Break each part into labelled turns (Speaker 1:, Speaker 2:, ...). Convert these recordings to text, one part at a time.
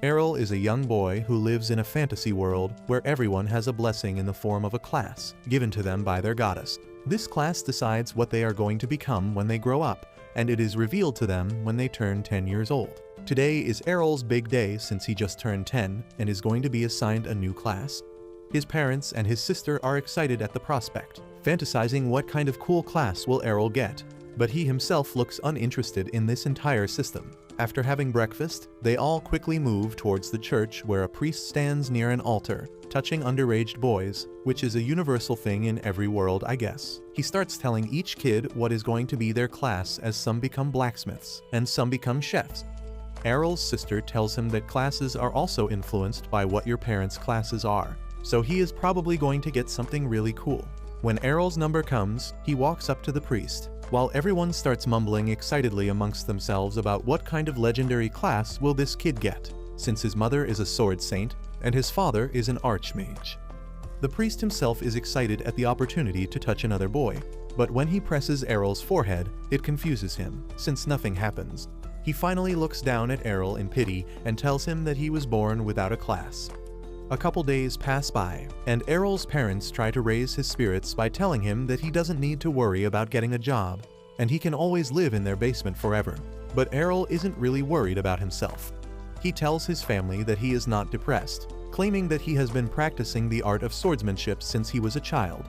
Speaker 1: Errol is a young boy who lives in a fantasy world where everyone has a blessing in the form of a class given to them by their goddess. This class decides what they are going to become when they grow up, and it is revealed to them when they turn 10 years old. Today is Errol's big day since he just turned 10 and is going to be assigned a new class. His parents and his sister are excited at the prospect, fantasizing what kind of cool class will Errol get. But he himself looks uninterested in this entire system. After having breakfast, they all quickly move towards the church where a priest stands near an altar, touching underage boys, which is a universal thing in every world, I guess. He starts telling each kid what is going to be their class, as some become blacksmiths and some become chefs. Errol's sister tells him that classes are also influenced by what your parents' classes are, so he is probably going to get something really cool. When Errol's number comes, he walks up to the priest, while everyone starts mumbling excitedly amongst themselves about what kind of legendary class will this kid get, since his mother is a sword saint and his father is an archmage. The priest himself is excited at the opportunity to touch another boy, but when he presses Errol's forehead, it confuses him, since nothing happens. He finally looks down at Errol in pity and tells him that he was born without a class. A couple days pass by, and Errol's parents try to raise his spirits by telling him that he doesn't need to worry about getting a job, and he can always live in their basement forever. But Errol isn't really worried about himself. He tells his family that he is not depressed, claiming that he has been practicing the art of swordsmanship since he was a child.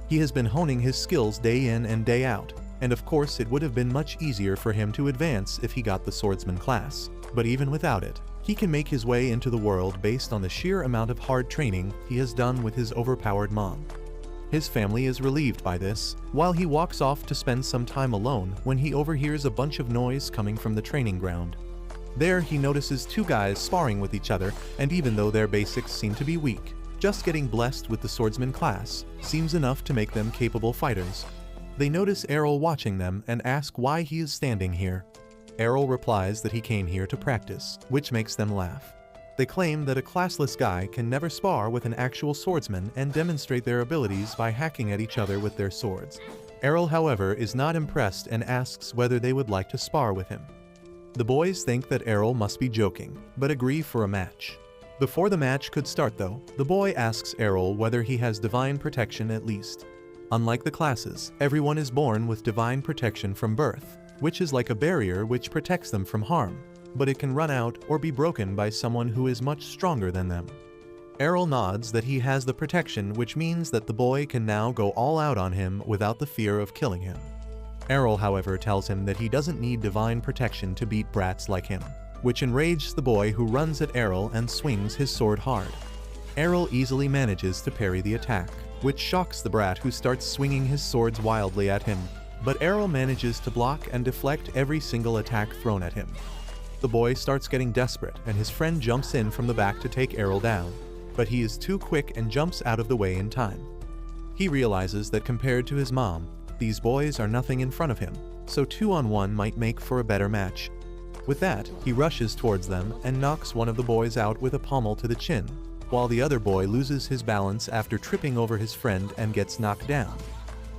Speaker 1: He has been honing his skills day in and day out, and of course it would have been much easier for him to advance if he got the swordsman class. But even without it, he can make his way into the world based on the sheer amount of hard training he has done with his overpowered mom. His family is relieved by this, while he walks off to spend some time alone when he overhears a bunch of noise coming from the training ground. There he notices two guys sparring with each other, and even though their basics seem to be weak, just getting blessed with the swordsman class seems enough to make them capable fighters. They notice Errol watching them and ask why he is standing here. Errol replies that he came here to practice, which makes them laugh. They claim that a classless guy can never spar with an actual swordsman and demonstrate their abilities by hacking at each other with their swords. Errol, however, is not impressed and asks whether they would like to spar with him. The boys think that Errol must be joking, but agree for a match. Before the match could start though, the boy asks Errol whether he has divine protection at least. Unlike the classes, everyone is born with divine protection from birth, which is like a barrier which protects them from harm, but it can run out or be broken by someone who is much stronger than them. Errol nods that he has the protection, which means that the boy can now go all out on him without the fear of killing him. Errol, however, tells him that he doesn't need divine protection to beat brats like him, which enrages the boy, who runs at Errol and swings his sword hard. Errol easily manages to parry the attack, which shocks the brat, who starts swinging his swords wildly at him. But Errol manages to block and deflect every single attack thrown at him. The boy starts getting desperate, and his friend jumps in from the back to take Errol down, but he is too quick and jumps out of the way in time. He realizes that compared to his mom, these boys are nothing in front of him, so 2-on-1 might make for a better match. With that, he rushes towards them and knocks one of the boys out with a pommel to the chin, while the other boy loses his balance after tripping over his friend and gets knocked down.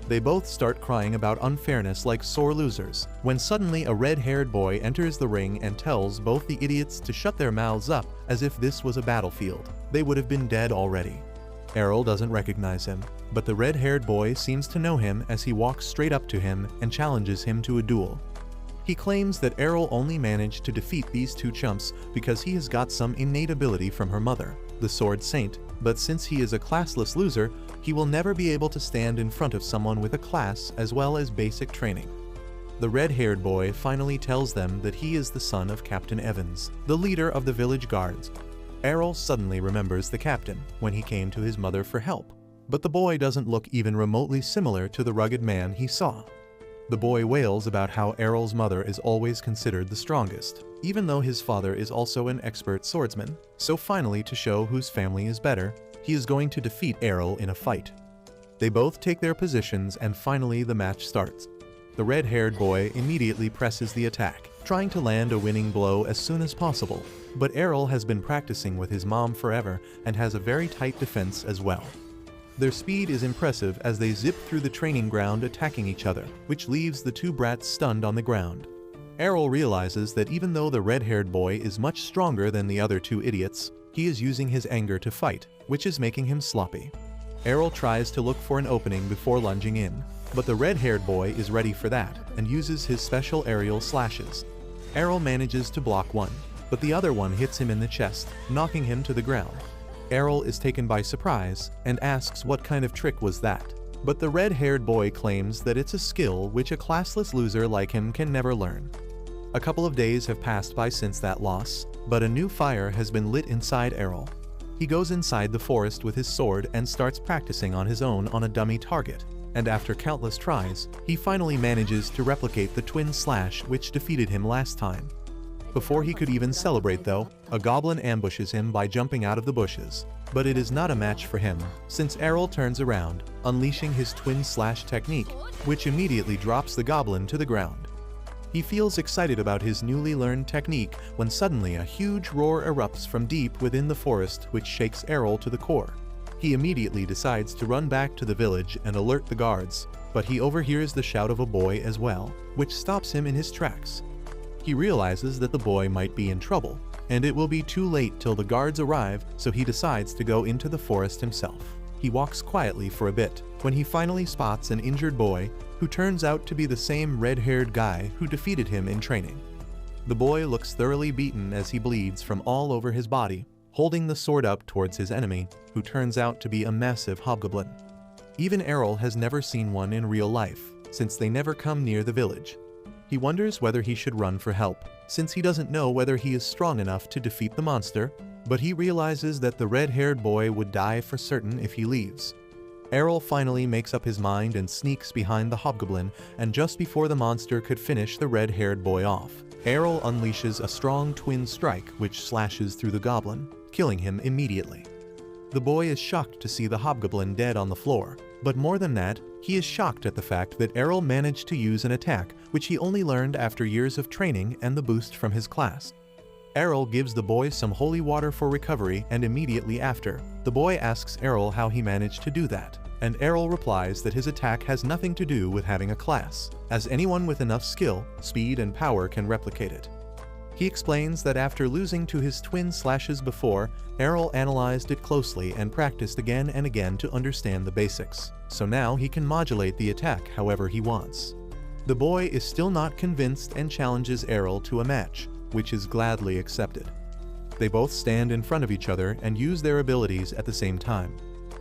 Speaker 1: They both start crying about unfairness like sore losers, when suddenly a red-haired boy enters the ring and tells both the idiots to shut their mouths up, as if this was a battlefield. They would have been dead already. Errol doesn't recognize him, but the red-haired boy seems to know him as he walks straight up to him and challenges him to a duel. He claims that Errol only managed to defeat these two chumps because he has got some innate ability from her mother, the Sword Saint, but since he is a classless loser, he will never be able to stand in front of someone with a class as well as basic training. The red-haired boy finally tells them that he is the son of Captain Evans, the leader of the village guards. Errol suddenly remembers the captain when he came to his mother for help, but the boy doesn't look even remotely similar to the rugged man he saw. The boy wails about how Errol's mother is always considered the strongest, even though his father is also an expert swordsman, so finally, to show whose family is better, he is going to defeat Errol in a fight. They both take their positions and finally the match starts. The red-haired boy immediately presses the attack, trying to land a winning blow as soon as possible, but Errol has been practicing with his mom forever and has a very tight defense as well. Their speed is impressive as they zip through the training ground attacking each other, which leaves the two brats stunned on the ground. Errol realizes that even though the red-haired boy is much stronger than the other two idiots, he is using his anger to fight, which is making him sloppy. Errol tries to look for an opening before lunging in, but the red-haired boy is ready for that and uses his special aerial slashes. Errol manages to block one, but the other one hits him in the chest, knocking him to the ground. Errol is taken by surprise and asks what kind of trick was that, but the red-haired boy claims that it's a skill which a classless loser like him can never learn. A couple of days have passed by since that loss, but a new fire has been lit inside Errol. He goes inside the forest with his sword and starts practicing on his own on a dummy target, and after countless tries, he finally manages to replicate the twin slash which defeated him last time. Before he could even celebrate though, a goblin ambushes him by jumping out of the bushes, but it is not a match for him, since Errol turns around, unleashing his twin slash technique, which immediately drops the goblin to the ground. He feels excited about his newly learned technique when suddenly a huge roar erupts from deep within the forest which shakes Errol to the core. He immediately decides to run back to the village and alert the guards, but he overhears the shout of a boy as well, which stops him in his tracks. He realizes that the boy might be in trouble, and it will be too late till the guards arrive, so he decides to go into the forest himself. He walks quietly for a bit, when he finally spots an injured boy, who turns out to be the same red-haired guy who defeated him in training. The boy looks thoroughly beaten as he bleeds from all over his body, holding the sword up towards his enemy, who turns out to be a massive hobgoblin. Even Errol has never seen one in real life, since they never come near the village. He wonders whether he should run for help, since he doesn't know whether he is strong enough to defeat the monster, but he realizes that the red-haired boy would die for certain if he leaves. Errol finally makes up his mind and sneaks behind the hobgoblin, and just before the monster could finish the red-haired boy off, Errol unleashes a strong twin strike which slashes through the goblin, killing him immediately. The boy is shocked to see the hobgoblin dead on the floor, but more than that, he is shocked at the fact that Errol managed to use an attack which he only learned after years of training and the boost from his class. Errol gives the boy some holy water for recovery, and immediately after, the boy asks Errol how he managed to do that, and Errol replies that his attack has nothing to do with having a class, as anyone with enough skill, speed, and power can replicate it. He explains that after losing to his twin slashes before, Errol analyzed it closely and practiced again and again to understand the basics, so now he can modulate the attack however he wants. The boy is still not convinced and challenges Errol to a match, which is gladly accepted. They both stand in front of each other and use their abilities at the same time.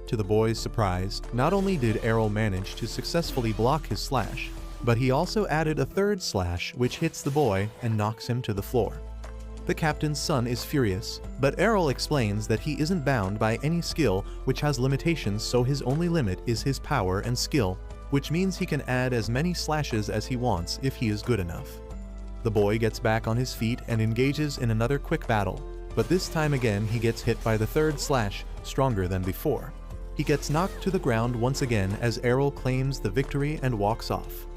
Speaker 1: To the boy's surprise, not only did Errol manage to successfully block his slash, but he also added a third slash which hits the boy and knocks him to the floor. The captain's son is furious, but Errol explains that he isn't bound by any skill which has limitations, so his only limit is his power and skill, which means he can add as many slashes as he wants if he is good enough. The boy gets back on his feet and engages in another quick battle, but this time again he gets hit by the third slash, stronger than before. He gets knocked to the ground once again as Errol claims the victory and walks off.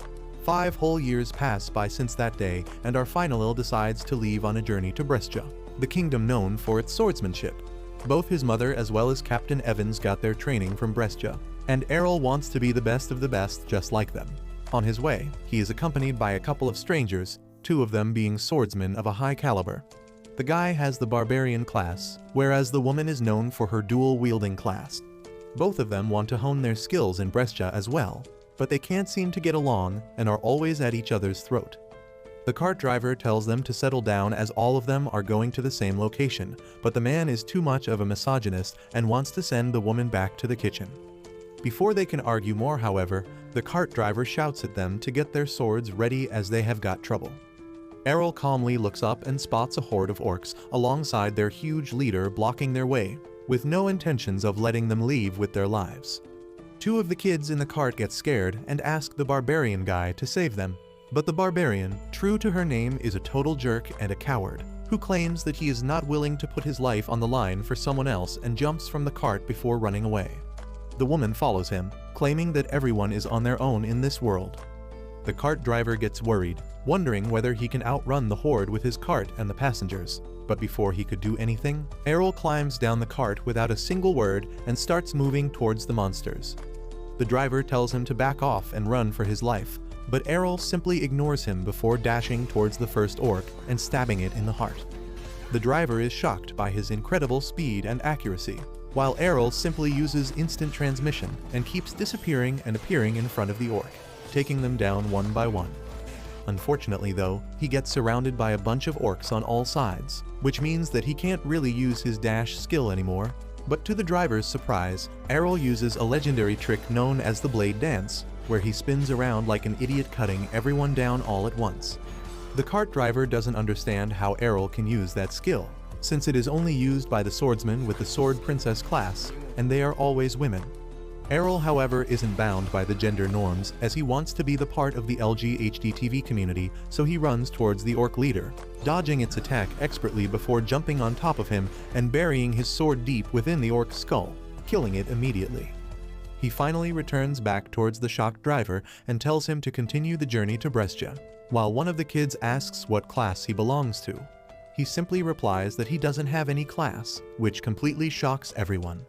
Speaker 1: 5 whole years pass by since that day, and our final decides to leave on a journey to Brescia, the kingdom known for its swordsmanship. Both his mother as well as Captain Evans got their training from Brescia, and Errol wants to be the best of the best just like them. On his way, he is accompanied by a couple of strangers, 2 of them being swordsmen of a high caliber. The guy has the barbarian class, whereas the woman is known for her dual-wielding class. Both of them want to hone their skills in Brescia as well, but they can't seem to get along and are always at each other's throat. The cart driver tells them to settle down as all of them are going to the same location, but the man is too much of a misogynist and wants to send the woman back to the kitchen. Before they can argue more, however, the cart driver shouts at them to get their swords ready as they have got trouble. Errol calmly looks up and spots a horde of orcs alongside their huge leader blocking their way, with no intentions of letting them leave with their lives. 2 of the kids in the cart get scared and ask the barbarian guy to save them, but the barbarian, true to her name, is a total jerk and a coward, who claims that he is not willing to put his life on the line for someone else and jumps from the cart before running away. The woman follows him, claiming that everyone is on their own in this world. The cart driver gets worried, wondering whether he can outrun the horde with his cart and the passengers. But before he could do anything, Errol climbs down the cart without a single word and starts moving towards the monsters. The driver tells him to back off and run for his life, but Errol simply ignores him before dashing towards the first orc and stabbing it in the heart. The driver is shocked by his incredible speed and accuracy, while Errol simply uses instant transmission and keeps disappearing and appearing in front of the orc, taking them down one by one. Unfortunately though, he gets surrounded by a bunch of orcs on all sides, which means that he can't really use his dash skill anymore. But to the driver's surprise, Errol uses a legendary trick known as the Blade Dance, where he spins around like an idiot cutting everyone down all at once. The cart driver doesn't understand how Errol can use that skill, since it is only used by the swordsmen with the Sword Princess class, and they are always women. Errol, however, isn't bound by the gender norms, as he wants to be the part of the LGHDTV community, so he runs towards the orc leader, dodging its attack expertly before jumping on top of him and burying his sword deep within the orc's skull, killing it immediately. He finally returns back towards the shocked driver and tells him to continue the journey to Brescia. While one of the kids asks what class he belongs to, he simply replies that he doesn't have any class, which completely shocks everyone.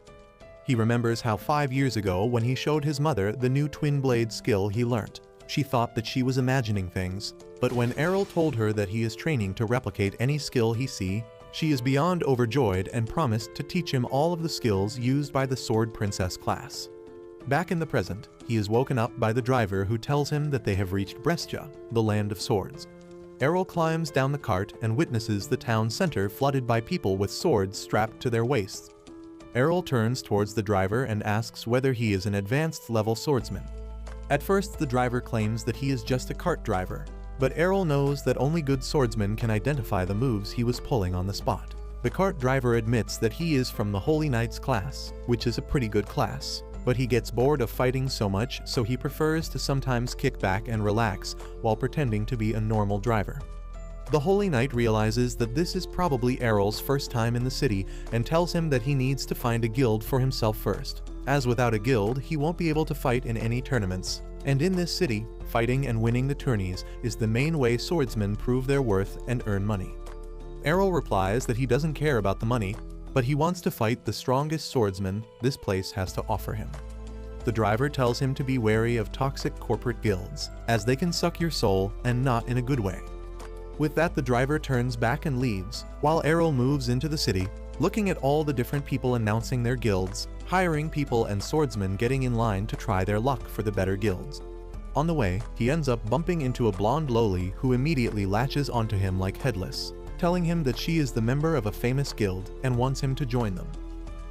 Speaker 1: He remembers how 5 years ago when he showed his mother the new twin blade skill he learnt, she thought that she was imagining things, but when Errol told her that he is training to replicate any skill he sees, she is beyond overjoyed and promised to teach him all of the skills used by the Sword Princess class. Back in the present, he is woken up by the driver who tells him that they have reached Brescia, the land of swords. Errol climbs down the cart and witnesses the town center flooded by people with swords strapped to their waists. Errol turns towards the driver and asks whether he is an advanced level swordsman. At first, the driver claims that he is just a cart driver, but Errol knows that only good swordsmen can identify the moves he was pulling on the spot. The cart driver admits that he is from the Holy Knights class, which is a pretty good class, but he gets bored of fighting so much, so he prefers to sometimes kick back and relax while pretending to be a normal driver. The Holy Knight realizes that this is probably Errol's first time in the city and tells him that he needs to find a guild for himself first, as without a guild he won't be able to fight in any tournaments, and in this city, fighting and winning the tourneys is the main way swordsmen prove their worth and earn money. Errol replies that he doesn't care about the money, but he wants to fight the strongest swordsman this place has to offer him. The driver tells him to be wary of toxic corporate guilds, as they can suck your soul and not in a good way. With that, the driver turns back and leaves, while Errol moves into the city, looking at all the different people announcing their guilds, hiring people and swordsmen getting in line to try their luck for the better guilds. On the way, he ends up bumping into a blonde loli who immediately latches onto him like Headless, telling him that she is the member of a famous guild and wants him to join them.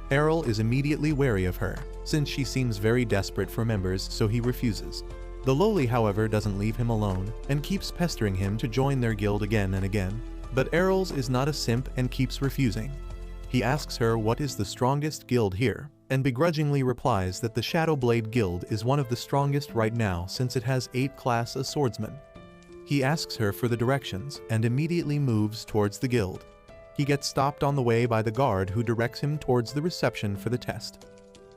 Speaker 1: Errol is immediately wary of her, since she seems very desperate for members, so he refuses. The loli, however, doesn't leave him alone and keeps pestering him to join their guild again and again, but Errol's is not a simp and keeps refusing. He asks her what is the strongest guild here, and begrudgingly replies that the Shadow Blade Guild is one of the strongest right now since it has 8 class as swordsmen. He asks her for the directions and immediately moves towards the guild. He gets stopped on the way by the guard who directs him towards the reception for the test.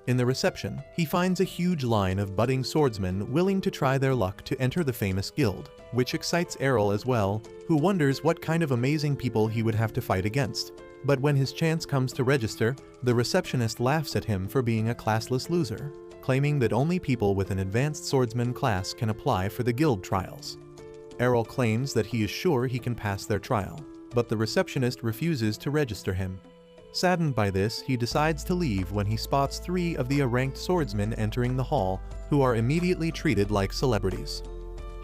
Speaker 1: In the reception, he finds a huge line of budding swordsmen willing to try their luck to enter the famous guild, which excites Errol as well, who wonders what kind of amazing people he would have to fight against. But when his chance comes to register, the receptionist laughs at him for being a classless loser, claiming that only people with an advanced swordsman class can apply for the guild trials. Errol claims that he is sure he can pass their trial, but the receptionist refuses to register him. Saddened by this, he decides to leave when he spots 3 of the ranked swordsmen entering the hall, who are immediately treated like celebrities.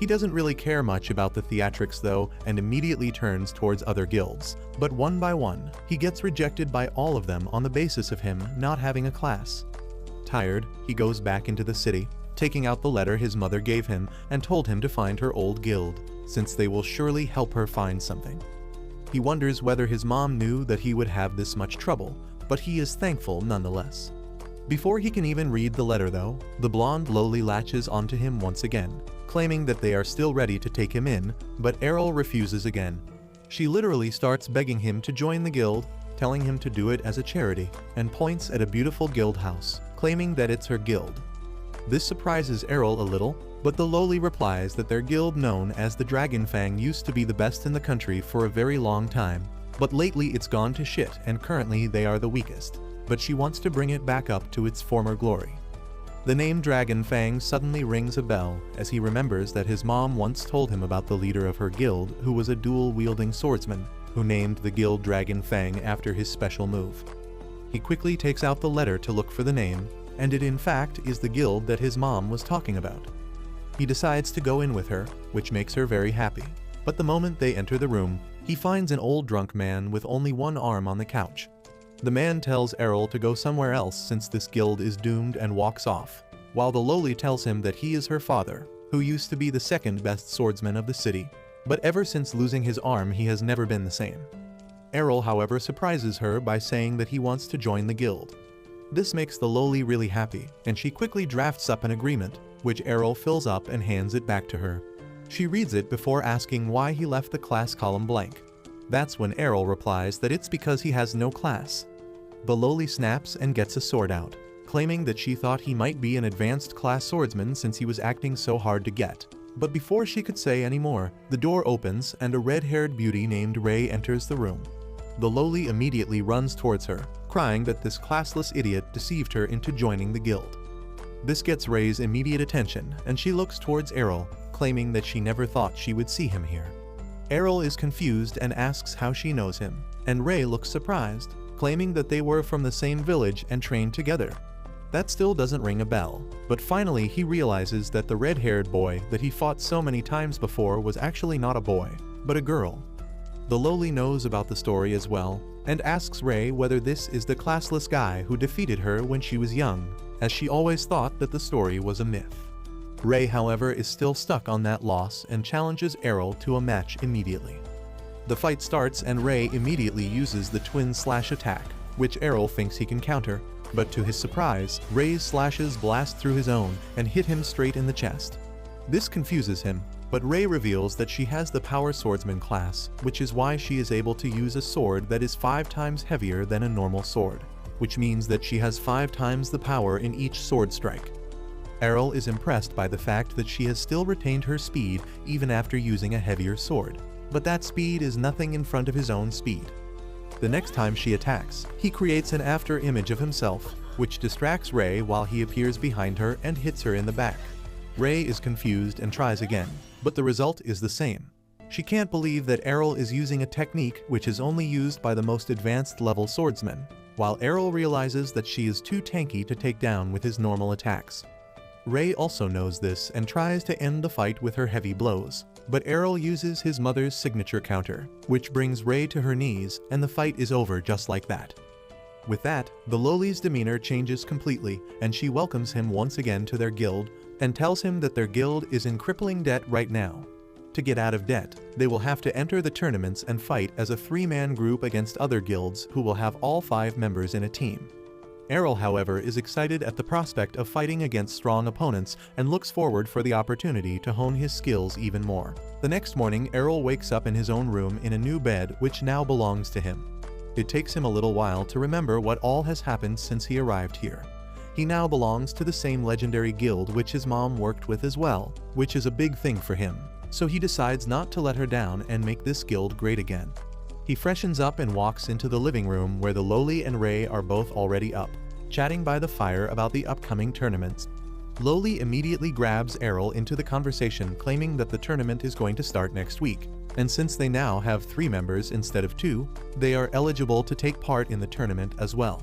Speaker 1: He doesn't really care much about the theatrics though, and immediately turns towards other guilds, but one by one, he gets rejected by all of them on the basis of him not having a class. Tired, he goes back into the city, taking out the letter his mother gave him and told him to find her old guild, since they will surely help her find something. He wonders whether his mom knew that he would have this much trouble, but he is thankful nonetheless. Before he can even read the letter though, the blonde loli latches onto him once again, claiming that they are still ready to take him in, but Errol refuses again. She literally starts begging him to join the guild, telling him to do it as a charity, and points at a beautiful guild house, claiming that it's her guild. This surprises Errol a little, but the loli replies that their guild known as the Dragon Fang used to be the best in the country for a very long time, but lately it's gone to shit and currently they are the weakest, but she wants to bring it back up to its former glory. The name Dragon Fang suddenly rings a bell as he remembers that his mom once told him about the leader of her guild who was a dual-wielding swordsman who named the guild Dragon Fang after his special move. He quickly takes out the letter to look for the name, and it in fact is the guild that his mom was talking about. He decides to go in with her, which makes her very happy. But the moment they enter the room, he finds an old drunk man with only one arm on the couch. The man tells Errol to go somewhere else since this guild is doomed and walks off, while the lowly tells him that he is her father, who used to be the second best swordsman of the city. But ever since losing his arm, he has never been the same. Errol, however, surprises her by saying that he wants to join the guild. This makes the lowly really happy, and she quickly drafts up an agreement, which Errol fills up and hands it back to her. She reads it before asking why he left the class column blank. That's when Errol replies that it's because he has no class. The lowly snaps and gets a sword out, claiming that she thought he might be an advanced class swordsman since he was acting so hard to get. But before she could say any more, the door opens and a red-haired beauty named Ray enters the room. The lowly immediately runs towards her, crying that this classless idiot deceived her into joining the guild. This gets Ray's immediate attention, and she looks towards Errol, claiming that she never thought she would see him here. Errol is confused and asks how she knows him, and Ray looks surprised, claiming that they were from the same village and trained together. That still doesn't ring a bell, but finally he realizes that the red-haired boy that he fought so many times before was actually not a boy, but a girl. The lowly knows about the story as well, and asks Ray whether this is the classless guy who defeated her when she was young, as she always thought that the story was a myth. Ray, however, is still stuck on that loss and challenges Errol to a match immediately. The fight starts and Ray immediately uses the twin slash attack, which Errol thinks he can counter, but to his surprise, Ray's slashes blast through his own and hit him straight in the chest. This confuses him, but Ray reveals that she has the Power Swordsman class, which is why she is able to use a sword that is 5 times heavier than a normal sword, which means that she has 5 times the power in each sword strike. Errol is impressed by the fact that she has still retained her speed even after using a heavier sword, but that speed is nothing in front of his own speed. The next time she attacks, he creates an after image of himself, which distracts Ray while he appears behind her and hits her in the back. Ray is confused and tries again, but the result is the same. She can't believe that Errol is using a technique which is only used by the most advanced level swordsmen, while Errol realizes that she is too tanky to take down with his normal attacks. Ray also knows this and tries to end the fight with her heavy blows, but Errol uses his mother's signature counter, which brings Ray to her knees, and the fight is over just like that. With that, the lowly's demeanor changes completely, and she welcomes him once again to their guild, and tells him that their guild is in crippling debt right now. To get out of debt, they will have to enter the tournaments and fight as a 3-man group against other guilds who will have all 5 members in a team. Errol, however, is excited at the prospect of fighting against strong opponents and looks forward for the opportunity to hone his skills even more. The next morning, Errol wakes up in his own room in a new bed which now belongs to him. It takes him a little while to remember what all has happened since he arrived here. He now belongs to the same legendary guild which his mom worked with as well, which is a big thing for him, so he decides not to let her down and make this guild great again. He freshens up and walks into the living room where the lowly and Ray are both already up, chatting by the fire about the upcoming tournaments. Lowly immediately grabs Errol into the conversation, claiming that the tournament is going to start next week, and since they now have 3 members instead of 2, they are eligible to take part in the tournament as well.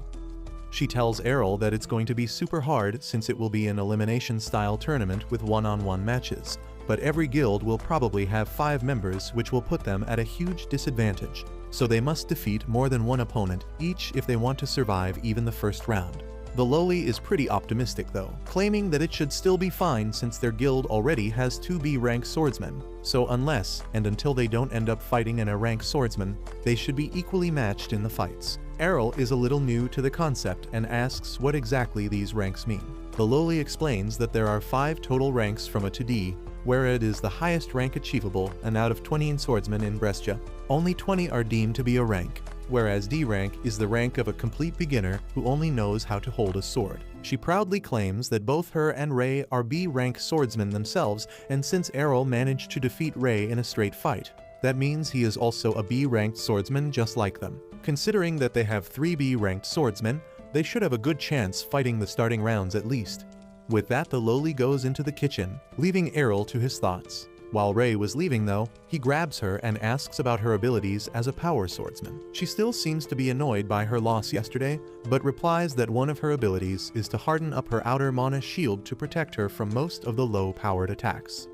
Speaker 1: She tells Errol that it's going to be super hard since it will be an elimination-style tournament with one-on-one matches, but every guild will probably have 5 members, which will put them at a huge disadvantage, so they must defeat more than 1 opponent each if they want to survive even the first round. The lowly is pretty optimistic though, claiming that it should still be fine since their guild already has 2 B-rank swordsmen, so unless and until they don't end up fighting in a rank swordsman, they should be equally matched in the fights. Errol is a little new to the concept and asks what exactly these ranks mean. The lowly explains that there are 5 total ranks from A to D, where it is the highest rank achievable, and out of 20 swordsmen in Brescia, only 20 are deemed to be a rank, whereas D rank is the rank of a complete beginner who only knows how to hold a sword. She proudly claims that both her and Ray are B-rank swordsmen themselves, and since Errol managed to defeat Ray in a straight fight, that means he is also a B-ranked swordsman just like them. Considering that they have 3 B-ranked swordsmen, they should have a good chance fighting the starting rounds at least. With that, the lowly goes into the kitchen, leaving Errol to his thoughts. While Ray was leaving though, he grabs her and asks about her abilities as a power swordsman. She still seems to be annoyed by her loss yesterday, but replies that one of her abilities is to harden up her outer mana shield to protect her from most of the low-powered attacks.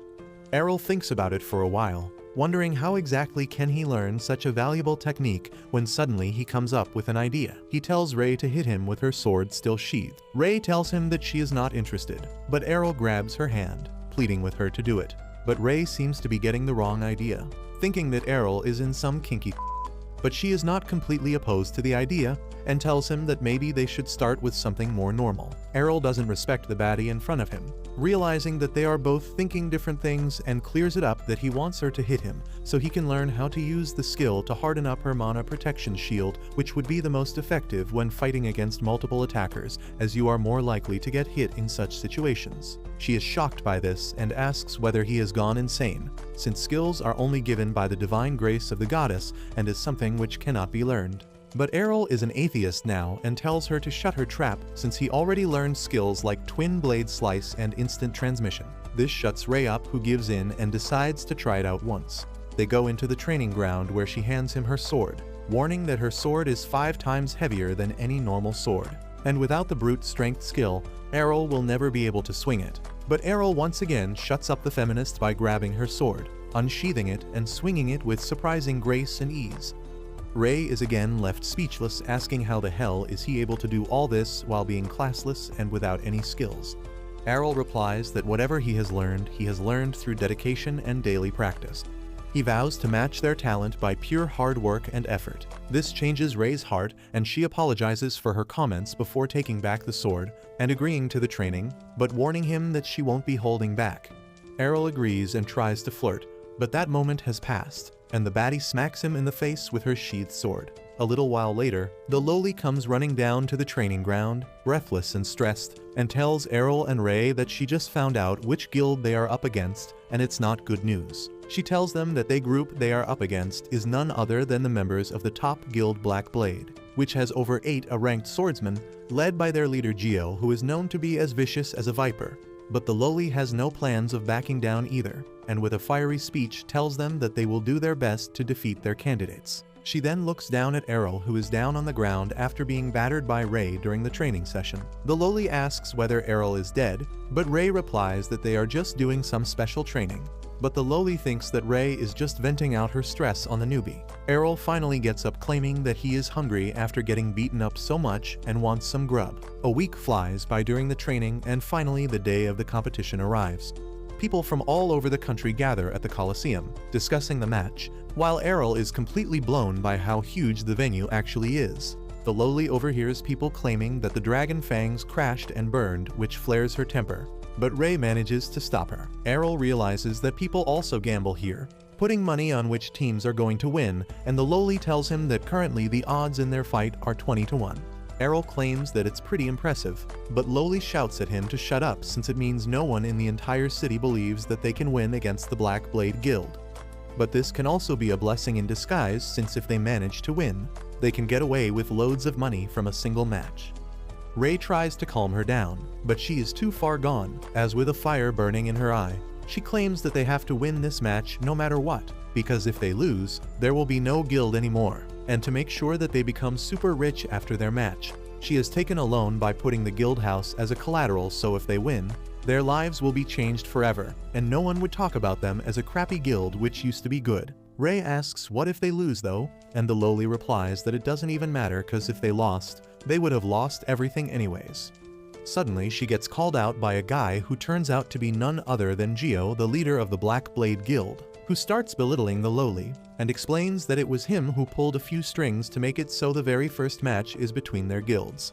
Speaker 1: Errol thinks about it for a while, wondering how exactly can he learn such a valuable technique when suddenly he comes up with an idea. He tells Ray to hit him with her sword still sheathed. Ray tells him that she is not interested, but Errol grabs her hand, pleading with her to do it. But Ray seems to be getting the wrong idea, thinking that Errol is in some kinky but she is not completely opposed to the idea and tells him that maybe they should start with something more normal. Errol doesn't respect the baddie in front of him, realizing that they are both thinking different things, and clears it up that he wants her to hit him so he can learn how to use the skill to harden up her mana protection shield, which would be the most effective when fighting against multiple attackers, as you are more likely to get hit in such situations. She is shocked by this and asks whether he has gone insane, since skills are only given by the divine grace of the goddess and is something which cannot be learned. But Errol is an atheist now and tells her to shut her trap since he already learned skills like twin blade slice and instant transmission. This shuts Ray up, who gives in and decides to try it out once. They go into the training ground where she hands him her sword, warning that her sword is 5 times heavier than any normal sword, and without the brute strength skill, Errol will never be able to swing it. But Errol once again shuts up the feminist by grabbing her sword, unsheathing it and swinging it with surprising grace and ease. Ray is again left speechless, asking how the hell is he able to do all this while being classless and without any skills. Errol replies that whatever he has learned through dedication and daily practice. He vows to match their talent by pure hard work and effort. This changes Ray's heart, and she apologizes for her comments before taking back the sword and agreeing to the training, but warning him that she won't be holding back. Errol agrees and tries to flirt, but that moment has passed, and the baddie smacks him in the face with her sheathed sword. A little while later, the lowly comes running down to the training ground, breathless and stressed, and tells Errol and Ray that she just found out which guild they are up against, and it's not good news. She tells them that the group they are up against is none other than the members of the top guild Black Blade, which has over 8 ranked swordsmen, led by their leader Gio, who is known to be as vicious as a viper. But the lowly has no plans of backing down either, and with a fiery speech tells them that they will do their best to defeat their candidates. She then looks down at Errol, who is down on the ground after being battered by Ray during the training session. The lowly asks whether Errol is dead, but Ray replies that they are just doing some special training. But the lowly thinks that Ray is just venting out her stress on the newbie. Errol finally gets up, claiming that he is hungry after getting beaten up so much and wants some grub. A week flies by during the training, and finally the day of the competition arrives. People from all over the country gather at the Coliseum, discussing the match, while Errol is completely blown by how huge the venue actually is. The lowly overhears people claiming that the dragon fangs crashed and burned, which flares her temper. But Ray manages to stop her. Errol realizes that people also gamble here, putting money on which teams are going to win, and the lowly tells him that currently the odds in their fight are 20-1. Errol claims that it's pretty impressive, but lowly shouts at him to shut up since it means no one in the entire city believes that they can win against the Black Blade Guild. But this can also be a blessing in disguise, since if they manage to win, they can get away with loads of money from a single match. Ray tries to calm her down, but she is too far gone, as with a fire burning in her eye. She claims that they have to win this match no matter what, because if they lose, there will be no guild anymore, and to make sure that they become super rich after their match, she has taken a loan by putting the guild house as a collateral, so if they win, their lives will be changed forever, and no one would talk about them as a crappy guild which used to be good. Ray asks what if they lose though, and the lowly replies that it doesn't even matter, cause if they lost, they would have lost everything anyways. Suddenly, she gets called out by a guy who turns out to be none other than Gio, the leader of the Black Blade Guild, who starts belittling the lowly, and explains that it was him who pulled a few strings to make it so the very first match is between their guilds.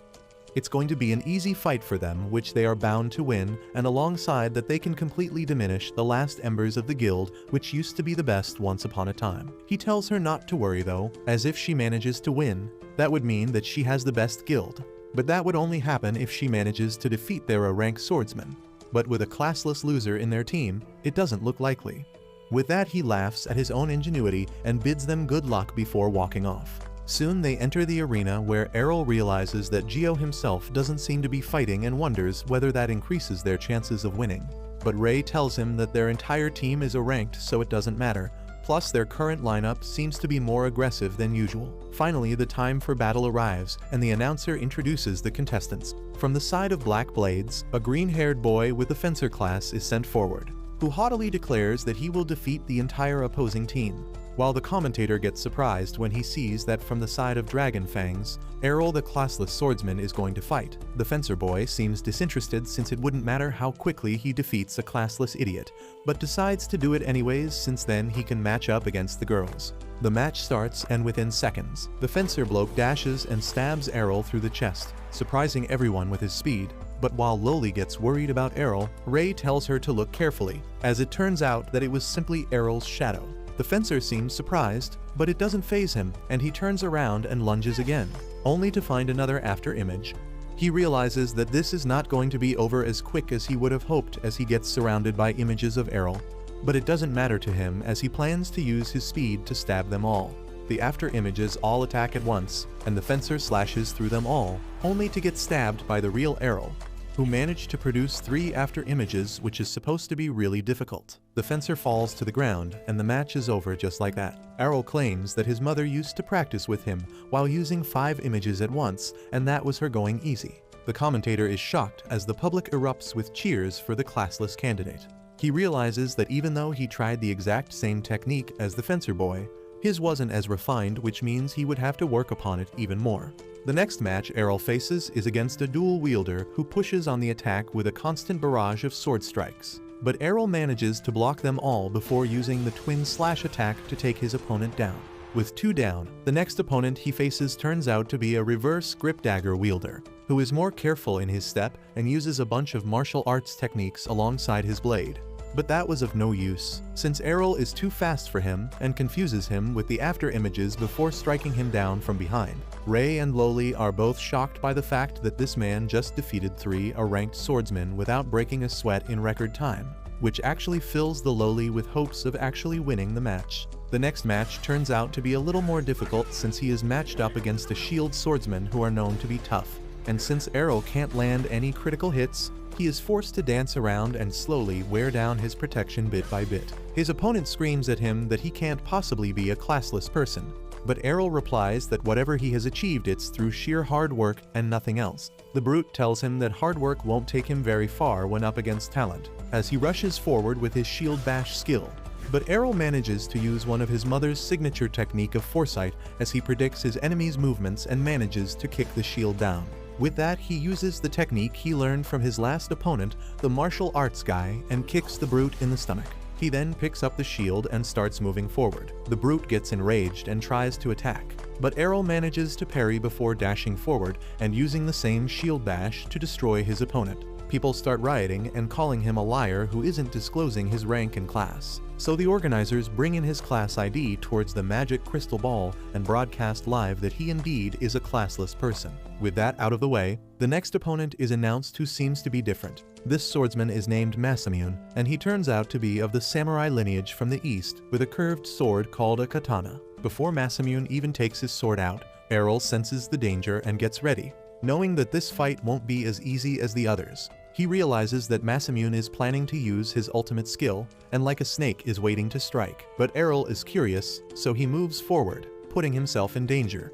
Speaker 1: It's going to be an easy fight for them, which they are bound to win, and alongside that they can completely diminish the last embers of the guild, which used to be the best once upon a time. He tells her not to worry though, as if she manages to win, that would mean that she has the best guild. But that would only happen if she manages to defeat their ranked swordsman. But with a classless loser in their team, it doesn't look likely. With that, he laughs at his own ingenuity and bids them good luck before walking off. Soon they enter the arena where Errol realizes that Gio himself doesn't seem to be fighting and wonders whether that increases their chances of winning. But Ray tells him that their entire team is ranked, so it doesn't matter. Plus, their current lineup seems to be more aggressive than usual. Finally, the time for battle arrives, and the announcer introduces the contestants. From the side of Black Blades, a green-haired boy with the Fencer class is sent forward, who haughtily declares that he will defeat the entire opposing team. While the commentator gets surprised when he sees that from the side of Dragon Fangs, Errol the classless swordsman is going to fight. The Fencer boy seems disinterested since it wouldn't matter how quickly he defeats a classless idiot, but decides to do it anyways since then he can match up against the girls. The match starts, and within seconds, the Fencer bloke dashes and stabs Errol through the chest, surprising everyone with his speed. But while Loli gets worried about Errol, Ray tells her to look carefully, as it turns out that it was simply Errol's shadow. The Fencer seems surprised, but it doesn't faze him, and he turns around and lunges again, only to find another after image. He realizes that this is not going to be over as quick as he would have hoped as he gets surrounded by images of Errol, but it doesn't matter to him as he plans to use his speed to stab them all. The after images all attack at once, and the Fencer slashes through them all, only to get stabbed by the real Errol, who managed to produce 3 after images, which is supposed to be really difficult. The Fencer falls to the ground, and the match is over just like that. Errol claims that his mother used to practice with him while using 5 images at once, and that was her going easy. The commentator is shocked as the public erupts with cheers for the classless candidate. He realizes that even though he tried the exact same technique as the Fencer boy, his wasn't as refined, which means he would have to work upon it even more. The next match Errol faces is against a dual wielder who pushes on the attack with a constant barrage of sword strikes. But Errol manages to block them all before using the twin slash attack to take his opponent down. With 2 down, the next opponent he faces turns out to be a reverse grip dagger wielder, who is more careful in his step and uses a bunch of martial arts techniques alongside his blade. But that was of no use, since Errol is too fast for him and confuses him with the after images before striking him down from behind. Ray and Loli are both shocked by the fact that this man just defeated 3 ranked swordsmen without breaking a sweat in record time, which actually fills the Loli with hopes of actually winning the match. The next match turns out to be a little more difficult since he is matched up against a shield swordsman who are known to be tough, and since Errol can't land any critical hits, he is forced to dance around and slowly wear down his protection bit by bit. His opponent screams at him that he can't possibly be a classless person, but Errol replies that whatever he has achieved it's through sheer hard work and nothing else. The brute tells him that hard work won't take him very far when up against talent, as he rushes forward with his shield bash skill. But Errol manages to use one of his mother's signature technique of foresight as he predicts his enemy's movements and manages to kick the shield down. With that, he uses the technique he learned from his last opponent, the martial arts guy, and kicks the brute in the stomach. He then picks up the shield and starts moving forward. The brute gets enraged and tries to attack, but Errol manages to parry before dashing forward and using the same shield bash to destroy his opponent. People start rioting and calling him a liar who isn't disclosing his rank and class. So the organizers bring in his class ID towards the magic crystal ball and broadcast live that he indeed is a classless person. With that out of the way, the next opponent is announced who seems to be different. This swordsman is named Masamune, and he turns out to be of the samurai lineage from the east with a curved sword called a katana. Before Masamune even takes his sword out, Errol senses the danger and gets ready, knowing that this fight won't be as easy as the others. He realizes that Masamune is planning to use his ultimate skill, and like a snake is waiting to strike. But Errol is curious, so he moves forward, putting himself in danger.